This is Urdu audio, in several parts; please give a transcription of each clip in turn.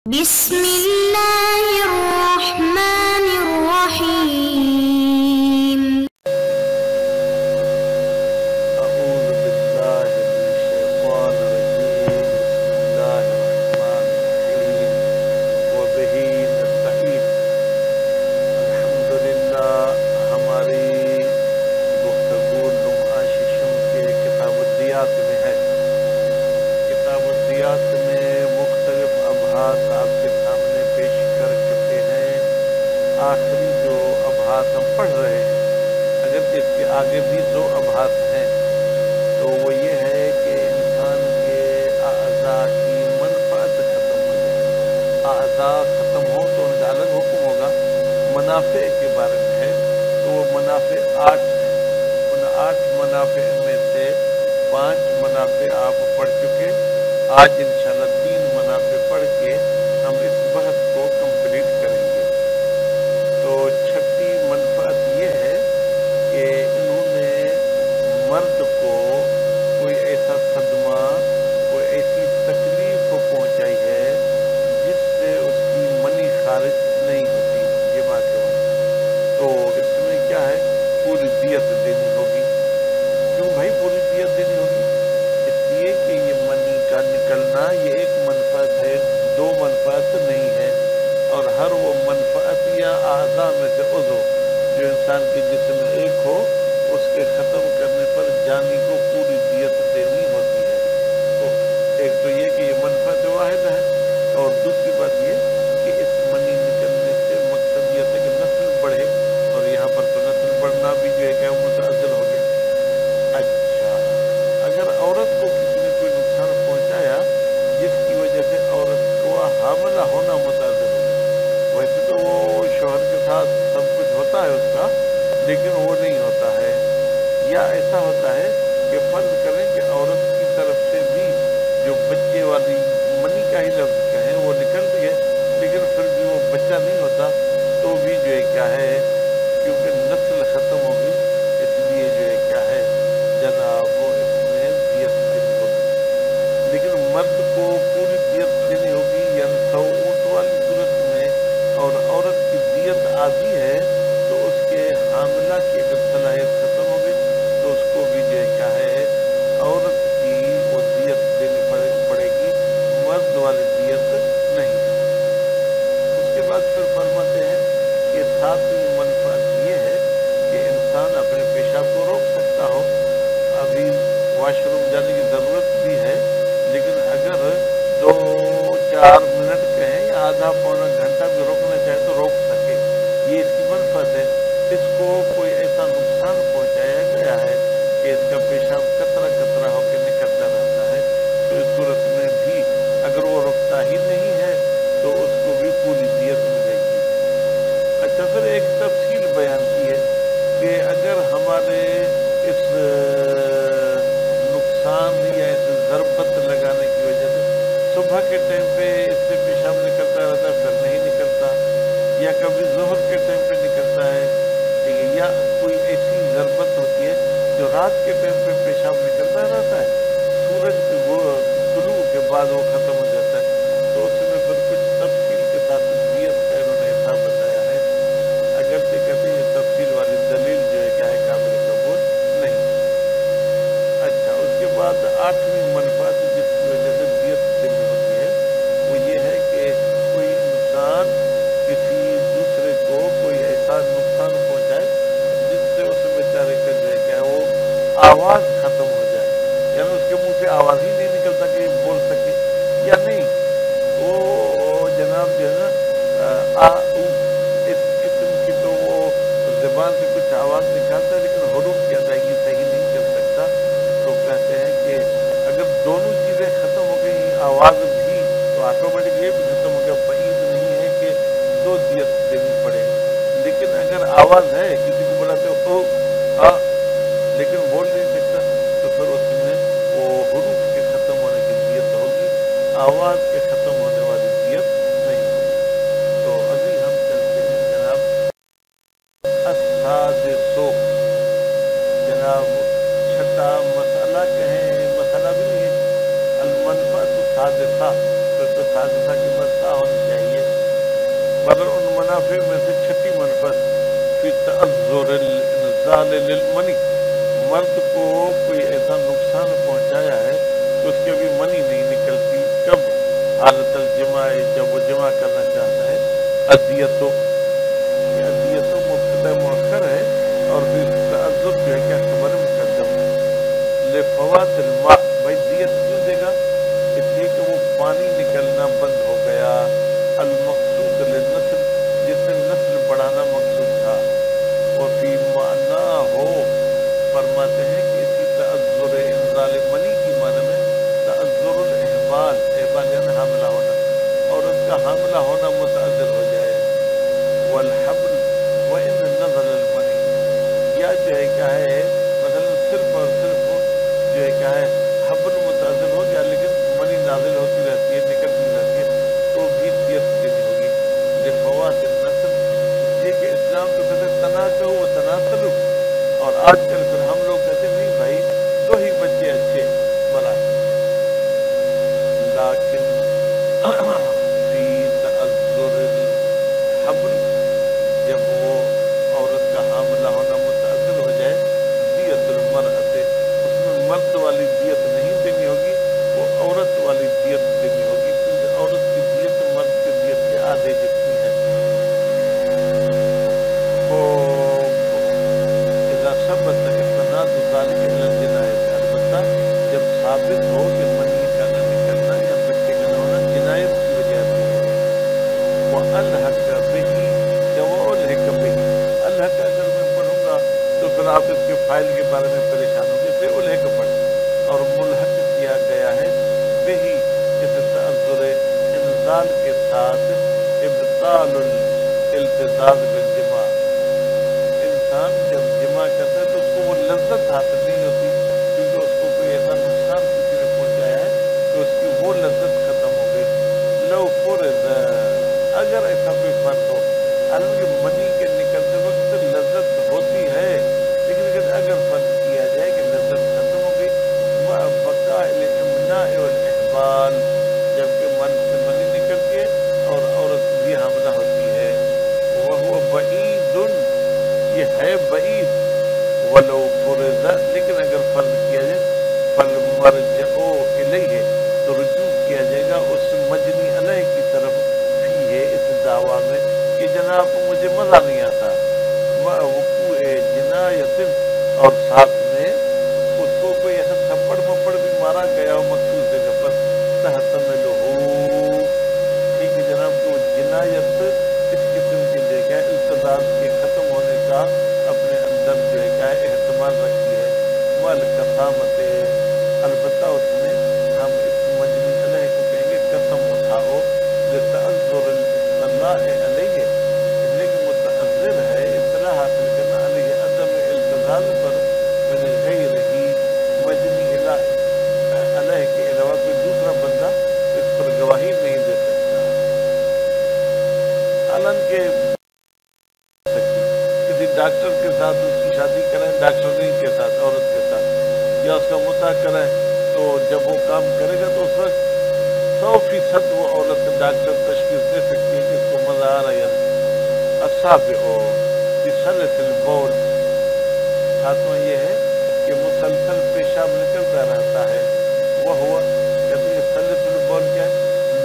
بسم الله الرحمن الرحيم. أعوذ بالله من الشيطان الرجيم. بسم الله الرحمن الرحيم وبه نستعين. الحمد لله. ہماری گفتگو نمائش شم کے کتاب الدیات میں ہے. کتاب الدیات میں مختلف ابحاث آپ کے سامنے پیش کر چکے ہیں. آخری جو ابحاث ہم پڑھ رہے ہیں، اگر اس کے آگے بھی دو ابحاث ہیں، تو وہ یہ ہے کہ انسان کے اعضاء کی منفعت ختم ہو جائے. اعضاء ختم ہو تو ان کا الگ حکم ہوگا. منافع کے بارے میں ہے تو وہ منافع 8 ہیں. ان 8 منافع میں سے 5 منافع آپ پڑھ چکے. آج انشاءاللہ 3 منافع پڑھ کے ہم اس بحث کو کمپلیٹ کریں گے. تو چھٹی منفعت یہ ہے کہ انہوں نے مرد کو کوئی ایسا صدمہ، کوئی ایسی تکلیف پہنچائی ہے جس سے اس کی منی خارج نہیں ہوتی جماع کے وقت. تو اس میں کیا ہے، پوری دیت دینی ہوگی. کیوں بھائی پوری دیت دینی ہوگی؟ اس لیے کہ یہ منی کا نکلنا یہ ایک منفعت ہے، 2 منفعت نہیں ہے. اور ہر وہ منفعت یا اعضاء میں سے عضو جو انسان کے جسم میں ایک ہو، اس کے ختم کرنے پر جانی کو پوری دیت دینی ہوتی ہے. تو ایک تو یہ کہ یہ منفعت واحد ہے، اور دوسری بات یہ کہ اس منی نکلنے سے مقصد یہ تھا کہ نسل بڑھے، اور یہاں پر تو نسل بڑھنا بھی جو ہے کہ متعذر ہو گیا. اچھا، اگر عورت کو کسی نے کوئی نقصان پہنچایا جس کی وجہ سے عورت کو حاملہ ہونا متعذر ہو گیا، ویسے تو وہ شوہر کے ساتھ سب کچھ ہوتا ہے اس کا، لیکن وہ نہیں ہوتا ہے. یا ایسا ہوتا ہے کہ فرض کریں کہ عورت کی طرف سے بھی جو بچے والی منی کا ہی لفظ کہیں وہ نکلتی ہے، لیکن پھر بھی وہ بچہ نہیں ہوتا، تو بھی جو ہے کیا ہے، کیونکہ نسل ختم ہوگی، اس لیے جو ہے کیا ہے جناب وہ اس میں دیت دینی ہوگی. لیکن مرد کو پوری دیت دینی ہوگی، یعنی 100 اونٹ والی صورت میں. اور عورت کی دیت آدھی ہے تو اس کے حاملہ کی اگر صلاحیت ختم ہو گئی تو اس کو بھی جو ہے کیا ہے عورت کی وہ دیت دینی پڑے گی، مرد والی دیت نہیں. اس کے بعد پھر فرماتے ہیں کہ 7ویں منفعت یہ ہے کہ انسان اپنے پیشاب کو روک سکتا ہو. ابھی واش روم جانے کی ضرورت بھی ہے، لیکن اگر 2-4 منٹ کہیں یا آدھا پونا گھنٹہ بھی روکنا چاہے تو روک سکے. یہ اس کی منفعت ہے. اس کو کوئی ایسا نقصان پہنچایا گیا ہے کہ اس کا پیشاب قطرہ قطرہ ہو کے نکلتا رہتا ہے، تو اس صورت میں بھی اگر وہ رکتا ہی نہیں ہے تو اس کو بھی پوری دیت ملے گی. اچھا، پھر ایک تفصیل بیان کی ہے کہ اگر ہمارے اس نقصان یا اس ضربت لگانے کی وجہ سے صبح کے ٹائم پہ اس سے پیشاب نکلتا رہتا ہے پھر نہیں نکلتا، یا کبھی ظہر کے ٹائم پہ نکلتا ہے، ٹھیک ہے، یا کوئی ایسی ضربت ہوتی ہے جو رات کے ٹائم پہ پیشاب نکلتا رہتا ہے، سورج طلوع کے بعد وہ ختم ہو جاتا ہے، تو اس میں پھر کچھ تفصیل کے ساتھ دیت کا انہوں نے حساب بتایا ہے. اگرچہ کہتے ہیں یہ تفصیل والی دلیل جو ہے کیا ہے قابل قبول نہیں. اچھا، اس کے بعد 8ویں منفعت جس کی وجہ سے دیت دینی ہوتی ہے وہ یہ ہے کہ کوئی انسان کسی دوسرے کو کوئی ایسا نقصان پہنچائے جس سے اس بیچارے کا جو ہے کیا ہے وہ آواز ختم ہو جائے، یعنی اس کے منہ سے آواز ہی نہیں نکلتا کہ بول سکے، یا نہیں وہ جناب جو ہے نا اس قسم کی تو وہ زبان سے کچھ آواز نکالتا ہے لیکن حروف کی ادائیگی صحیح نہیں کر سکتا. تو کہتے ہیں کہ اگر دونوں چیزیں ختم ہو گئی، آواز بھی، تو آٹومیٹک یہ بھی ختم ہو گیا. بعید نہیں ہے کہ 2 دیت دینی پڑے. لیکن اگر آواز ہے، کسی کو بلاتے ہو لیکن بول نہیں سکتا، تو پھر اس میں وہ حروف کے ختم ہونے کی دیت ہوگی، آواز کے ختم ہونے والی دیت نہیں ہوگی. تو ابھی ہم چلتے ہیں جناب السادسو، جناب چھٹا مسئلہ کہیں، مسئلہ بھی نہیں ہے، المنفعت السادسہ، پھر تو سادسہ کی مسئلہ ہونے مگر ان منافع میں سے چھٹی منفعت فی تعذر الانزال للمنی، مرد کو کوئی ایسا نقصان پہنچایا ہے کہ اس کی ابھی منی نہیں نکلتی، کب؟ حالت الجماع، جب وہ جمع کرنا چاہتا ہے، ادیتو، یہ ادیتو مبتدا مؤخر ہے اور پھر تعذر جو ہے کیا خبر مقدم ہے، لفوات الماء، بھائی دیت کیوں دے گا؟ اس لیے کہ وہ پانی نکلنا بند ہو گیا، المقصود للنسل، جس سے نسل بڑھانا مقصود تھا، وہ فی معنی ہو، فرماتے ہیں کہ اسی تعذر انزال منی کی معنی میں تعذر الاحبال، احبال یعنی حاملہ ہونا، عورت کا حاملہ ہونا متعذر ہو جائے، والحبل وان نزل المنی، یا جو ہے کیا ہے مثلا صرف اور صرف جو ہے کیا ہے حبل متعذر ہو گیا لیکن منی نازل ہوتی رہتی ہے، نکلتی رہتی ہے، تو بھی دیت دینی ہوگی، لفوات النسل، اس لیے کہ اسلام تو کہتے تناکہ و تناسلو، اور آج کل پھر ہم لوگ کہتے ہیں نہیں بھائی دو ہی بچے اچھے بڑا، لیکن فی تعذر الحبل، جب وہ عورت کا حاملہ ہونا متعذر ہو جائے، دیت المرأۃ، اس میں مرد والی دیت نہیں دینی ہوگی، وہ عورت والی دیت دینی ہوگی، کیونکہ عورت کی دیت مرد کی دیت کے آدھے جتنی ہے، اذا ثبت استناد ذلك الى الجنایت، البتہ جب ثابت ہو کہ منی کا نہ نکلنا یا بچے کا نہ ہونا جنایت کی وجہ سے ہے، وَأَلْحَقَ بِهِ، یا وَأُلْحِقَ بِهِ، الحق اگر میں پڑھوں گا تو پھر آپ اس کے فائل کے بارے میں پریشان ہوں گے، اسے الحق پڑھیں، اور ملحق کیا گیا ہے بہی، اس تعذر انزال کے ساتھ، ابطال الالتذاذ بالجماع، انسان جب جمع کرتا ہے تو اس کو وہ لذت حاصل نہیں ہوتی، کیونکہ اس کو کوئی ایسا نقصان کسی نے پہنچایا ہے کہ اس کی وہ لذت ختم ہو گئی، لو فرض، اگر ایسا کوئی فرض ہو، حالانکہ منی کے نکلتے وقت لذت ہوتی ہے لیکن اگر فرض کیا جائے کہ لذت ختم ہو گئی، بقاء الامناء والاحبال، جبکہ مرد سے منی نکلتی ہے اور عورت بھی حاملہ ہوتی ہے، وہ بعید، یہ ہے بعید، ولو فرض، لیکن اگر فرض کیا جائے، فالمرجع الیہ، تو رجوع کیا جائے گا اس مجنی علیہ کی طرف، فی ہے اس دعویٰ میں کہ جناب مجھے مزہ نہیں آتا، وقوع جنایت، اور ساتھ میں اس کو کوئی ایسا تھپڑ مپڑ بھی مارا گیا ہو مخصوص جگہ پر، تحتمل ہو، ٹھیک ہے جناب، تو جنایت اس قسم کی جو ہے التزام کے ختم ہونے کا اپنے اندر جو ہے کیا ہے احتمال رکھتی ہے، مال قسامت، البتہ اس میں ہم اس مجنی علیہ کو کہیں گے قسم اٹھاؤ، لتعذر الاطلاع علیہ، اس لیے کہ متعذر ہے اطلاع حاصل کرنا علیہ عدم التزام پر، من غیر ہی مجنی علیہ کے علاوہ کوئی دوسرا بندہ اس پر گواہی نہیں دے سکتا، حالانکہ کسی ڈاکٹر کے ساتھ اس کی شادی کرائیں، ڈاکٹرنی کے ساتھ، عورت کے ساتھ، یا اس کا مطالعہ کرائیں، تو جب وہ کام کرے گا تو اس وقت 100% وہ عورت ڈاکٹر تشخیص دے سکتی ہے کہ اس کو مزہ آ رہا ہے یا نہیں، السابع بسلس البول، ساتواں یہ ہے کہ مسلسل پیشاب نکلتا رہتا ہے، وہ ہوا کہتے ہیں سلس البول کیا ہے،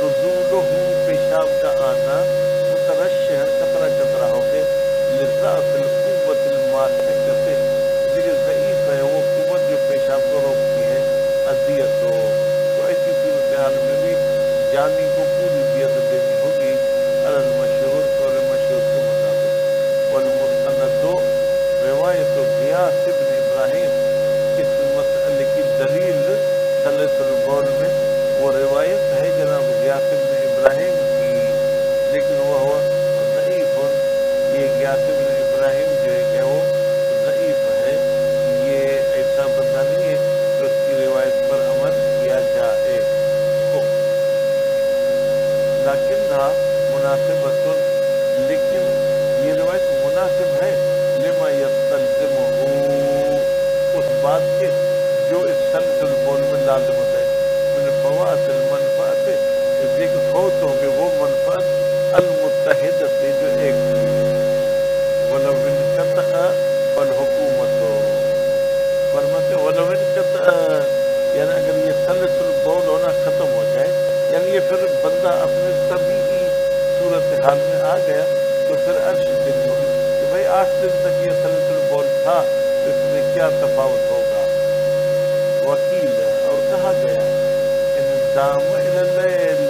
نزولہ، پیشاب کا آنا، مترشحن، قطرہ قطرہ ہو کے، لضعف القوت الماسکۃ، ذکر ضعیف ہے وہ قوت جو پیشاب کو روکتی ہے، ادیت ہو، تو ایسی صورتحال میں بھی جانی کو پوری دیت دینی ہوگی، علی المشہور، قول مشہور کے مطابق، والمستند، روایت غیاث ابن ابراہیم، اس مسئلے کی دلیل ثلث البول میں وہ روایت ہے جناب غیاث ابن ابراہیم کی، لیکن وہ ہوا ضعیف، یہ غیاث ابن ابراہیم جو ہے کہ وہ ضعیف ہے، یہ ایسا بندہ نہیں ہے کہ اس کی روایت پر عمل کیا جائے، لیکنہا مناسبۃ، لیکن یہ روایت مناسب ہے، لما یستلزمہ، اس بات کے جو اس سلس البول میں لازم ہوتا ہے، من فوات المنفعت، اس لیے کہ فوت ہوں گے وہ منفعت، المتحدۃ، کے حال میں آ گیا تو پھر عرش دن ہوگی کہ بھائی 8 دن تک یہ سلسل البول تھا تو اس میں کیا تفاوت ہوگا. وکیل اور کہا گیا ان دام اللیل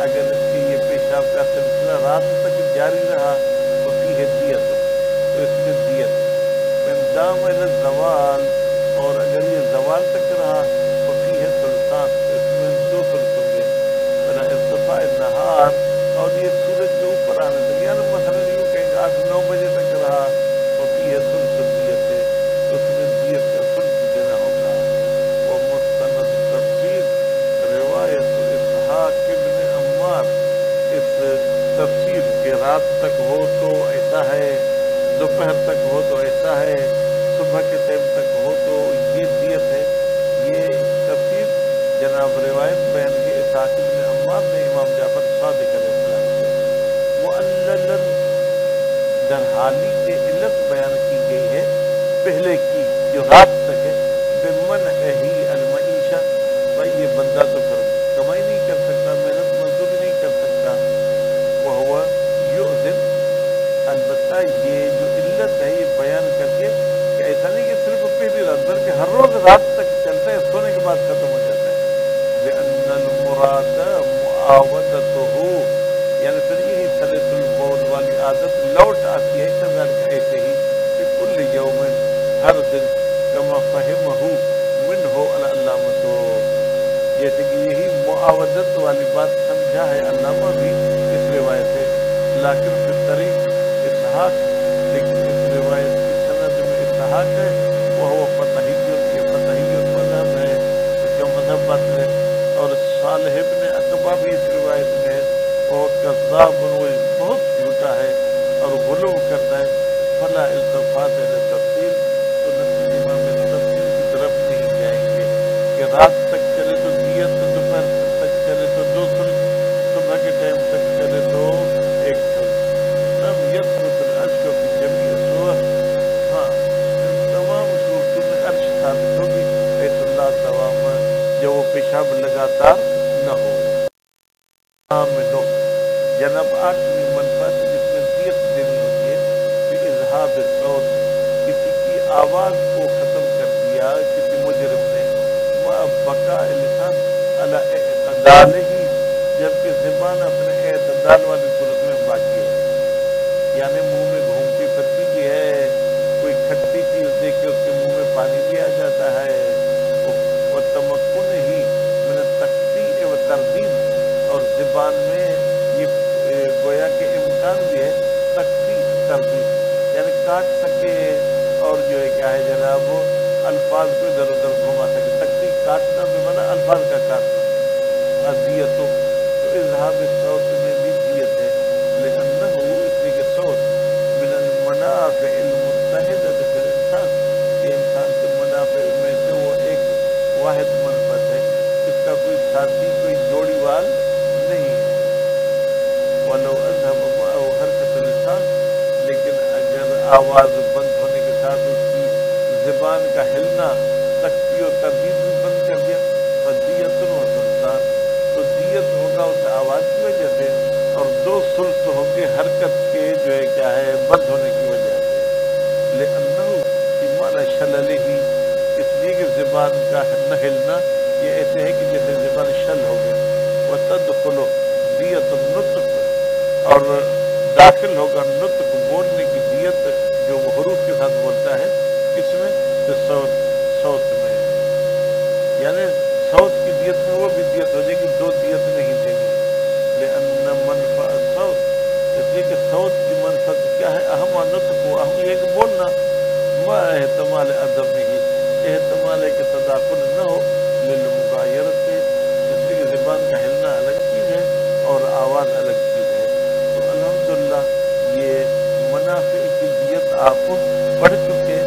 اگر اس کی یہ پیشاب کا سلسلہ رات تک جاری رہا تو فیہ دیت تو اس میں دیت. ان دام الزوال اور اگر یہ زوال تک رہا تو فیہ ثلثان تو اس میں 2 ثلث ہوں گے. بلا ارتفاع النہار اور یہ سورج کے اوپر آنے تک یعنی مثلا یوں کہیں گے 8-9 بجے تک رہا تو فیہ ثلث دیت ہے تو اس میں دیت کا ثلث دینا ہوگا. وہ مستند تفسیر روایت اسحاق ابن عمار اس تفسیر کے رات تک ہو تو ایسا ہے دوپہر تک ہو تو ایسا ہے صبح کے ٹائم تک ہو تو یہ دیت ہے. یہ تفسیر جناب روایت بیان کی اسحاق ابن عمار نے امام جعفر صادق علیہ السلام سے معللاً در حالی کے علت بیان کی گئی ہے پہلے کی جو رات تک ہے بمنع ہی المعیشہ بھائی یہ بندہ تو پھر کمائی نہیں کر سکتا محنت مزدوری نہیں کر سکتا. وہ یؤذن البتہ یہ جو علت ہے یہ بیان کر کے کہ ایسا نہیں کہ صرف پہلی رات بلکہ ہر روز رات تک چلتا ہے سونے کے بعد ختم ہو جاتا ہے. بأن المراد معاودته یعنی پھر یہی سلس البول والی عادت لوٹ آتی ہے کذالک ایسے ہی کہ کل یوم ہر دن کما فہمہ منہ العلامۃ جیسے کہ یہی معاودت والی بات سمجھا ہے علامہ بھی اس روایت ہے. لیکن پھر طریق اسحاق لیکن اس روایت کی سند میں اسحاق ہے وہ فتحی یہ فتحی مذہب ہے اس کا مذہب باطل ہے. اور صالح ابن عقبہ بھی اس روایت میں ہے وہ کذاب وہ بہت جھوٹا ہے اور غلو کرتا ہے. فلا التفات تفصیل تو نتیجہ میں تفصیل کی طرف نہیں جائیں گے کہ رات تک چلے تو دیت دوپہر تک چلے تو 2 ثلث صبح کے ٹائم تک چلے تو 1 ثلث. تب یثبت العرش کی جمیع صور ہاں ان تمام صورتوں میں عرش ثابت ہوگی بیت اللہ دوام جو وہ پیشاب لگاتار نہ ہو. جناب 8ویں منفعت جس میں دیت دینی ہوتی ہے کہ اظہار صوت کسی کی آواز کو ختم کر دیا کسی مجرم نے بقاء لسان علی اعتدال ہی جبکہ زبان اپنے اعتدال والی صورت میں باقی ہے. یعنی منہ میں گھومتی پھرتی بھی ہے کوئی کھٹی چیز دیکھ کے اس کے منہ میں پانی بھی آ جاتا ہے. وہ تمکن ہی من التقطیع و تردید اور زبان میں یہ گویا کہ امکان بھی ہے تقطیع تردید یعنی کاٹ سکے اور جو ہے کیا ہے جناب الفاظ کو ادھر ادھر گھما سکے. تقطیع کاٹنا بھی مانا الفاظ کا کاٹنا. دیت تو اظہار صوت میں بھی دیت ہے لأنہ اس لیے کہ صوت من المنافع المتحدہ فی الانسان یہ انسان کے منافع میں سے وہ ایک واحد منفعت ہے اس کا کوئی ساتھی کوئی جوڑی وال نہیں ہے. ولو اذهب معه حرکت اللسان لیکن اگر آواز بند ہونے کے ساتھ اس کی زبان کا ہلنا تختی و تردید بھی بند کر دیا فدیت و سلطان تو دیت ہوگا اس آواز کی وجہ سے اور 2 ثلث ہوں گے حرکت کے جو ہے کیا ہے بند ہونے کی وجہ سے. لأنہ ایمان شلل ہی اس لیے کہ زبان کا نہ ہلنا یہ ایسے ہے کہ جیسے زبان شل ہو گیا. وتدخل دیت النطق اور داخل ہوگا نطق بولنے کی دیت جو وہ حروف کے ساتھ بولتا ہے کس میں صوت میں یعنی صوت کی دیت میں وہ بھی دیت ہو جائے گی 2 دیت نہیں دینی. لأن منفع صوت اس لیے کہ صوت کی منفعت کیا ہے اہم نطق و اہم یہ کہ بولنا ما احتمال عدم نہیں احتمال ہے کہ تداخل نہ ہو للمغایرت سے اس لیے کہ زبان کا ہلنا الگ چیز ہے اور آواز الگ چیز ہے. تو الحمدللہ یہ منافع کی دیت آپ پڑھ چکے